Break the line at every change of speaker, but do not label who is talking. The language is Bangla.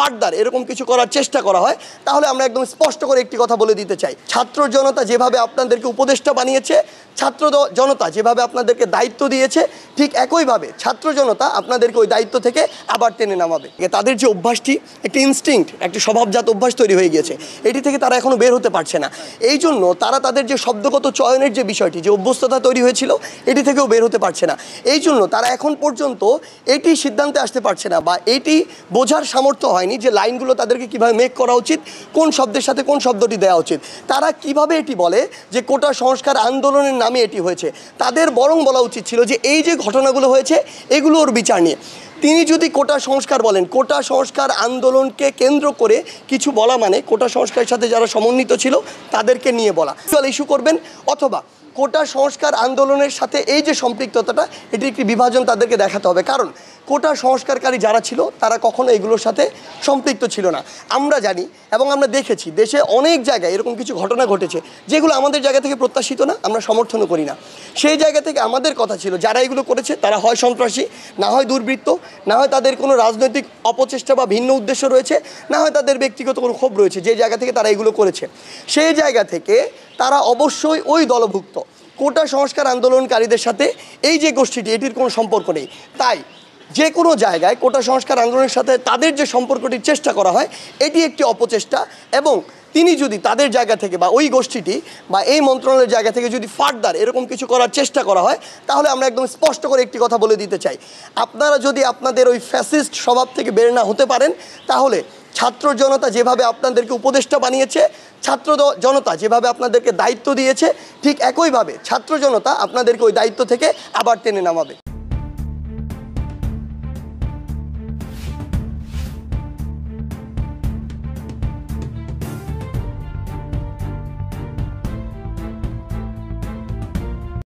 ফার্দার এরকম কিছু করার চেষ্টা করা হয় তাহলে আমরা একদম স্পষ্ট করে একটি কথা বলে দিতে চাই, ছাত্র জনতা যেভাবে আপনাদেরকে উপদেষ্টা বানিয়েছে, ছাত্র জনতা যেভাবে আপনাদেরকে দায়িত্ব দিয়েছে, ঠিক একইভাবে ছাত্র জনতা আপনাদেরকে ওই দায়িত্ব থেকে আবার টেনে নামাবে। তাদের যে অভ্যাসটি একটি ইনস্টিংক্ট, একটি স্বভাবজাত অভ্যাস তৈরি হয়ে গিয়েছে, এটি থেকে তারা এখনও বের হতে পারছে না। এই জন্য তারা তাদের যে শব্দগত চয়নের যে বিষয়টি, যে অভ্যস্ততা তৈরি হয়েছিল, এটি থেকেও বের হতে পারছে না। এই জন্য তারা এখন পর্যন্ত এটি সিদ্ধান্তে আসতে পারছে না বা এটি বোঝার সামর্থ্য হয়নি যে লাইনগুলো তাদেরকে কীভাবে মেক করা উচিত, কোন শব্দের সাথে কোন শব্দটি দেওয়া উচিত। তারা কিভাবে এটি বলে যে কোটা সংস্কার আন্দোলনের নামে এটি হয়েছে। তাদের বরং বলা উচিত ছিল যে এই যে ঘটনাগুলো হয়েছে এগুলোর বিচার নিয়ে। তিনি যদি কোটা সংস্কার বলেন, কোটা সংস্কার আন্দোলনকে কেন্দ্র করে কিছু বলা মানে কোটা সংস্কারের সাথে যারা সমন্বিত ছিল তাদেরকে নিয়ে বলা ইস্যু করবেন, অথবা কোটা সংস্কার আন্দোলনের সাথে এই যে সম্পৃক্ততাটা, এটি একটি বিভাজন তাদেরকে দেখাতে হবে। কারণ কোটা সংস্কারকারী যারা ছিল তারা কখনো এগুলোর সাথে সম্পৃক্ত ছিল না। আমরা জানি এবং আমরা দেখেছি দেশে অনেক জায়গায় এরকম কিছু ঘটনা ঘটেছে যেগুলো আমাদের জায়গা থেকে প্রত্যাশিত না, আমরা সমর্থনও করি না। সেই জায়গা থেকে আমাদের কথা ছিল যারা এগুলো করেছে তারা হয় সন্ত্রাসী, না হয় দুর্বৃত্ত, না হয় তাদের কোনো রাজনৈতিক অপচেষ্টা বা ভিন্ন উদ্দেশ্য রয়েছে, না হয় তাদের ব্যক্তিগত কোনো ক্ষোভ রয়েছে যে জায়গা থেকে তারা এগুলো করেছে। সেই জায়গা থেকে তারা অবশ্যই ওই দলভুক্ত। কোটা সংস্কার আন্দোলনকারীদের সাথে এই যে গোষ্ঠীটি, এটির কোনো সম্পর্ক নেই। তাই যে কোনো জায়গায় কোটা সংস্কার আন্দোলনের সাথে তাদের যে সম্পর্কটির চেষ্টা করা হয়, এটি একটি অপচেষ্টা। এবং তিনি যদি তাদের জায়গা থেকে বা ওই গোষ্ঠীটি বা এই মন্ত্রণালয়ের জায়গা থেকে যদি ফার্দার এরকম কিছু করার চেষ্টা করা হয় তাহলে আমরা একদম স্পষ্ট করে একটি কথা বলে দিতে চাই, আপনারা যদি আপনাদের ওই ফ্যাসিস্ট স্বভাব থেকে বের না হতে পারেন তাহলে ছাত্র জনতা যেভাবে আপনাদেরকে উপদেষ্টা বানিয়েছে, ছাত্র জনতা যেভাবে আপনাদেরকে দায়িত্ব দিয়েছে, ঠিক একইভাবে ছাত্র জনতা আপনাদেরকে ওই দায়িত্ব থেকে আবার টেনে নামাবে।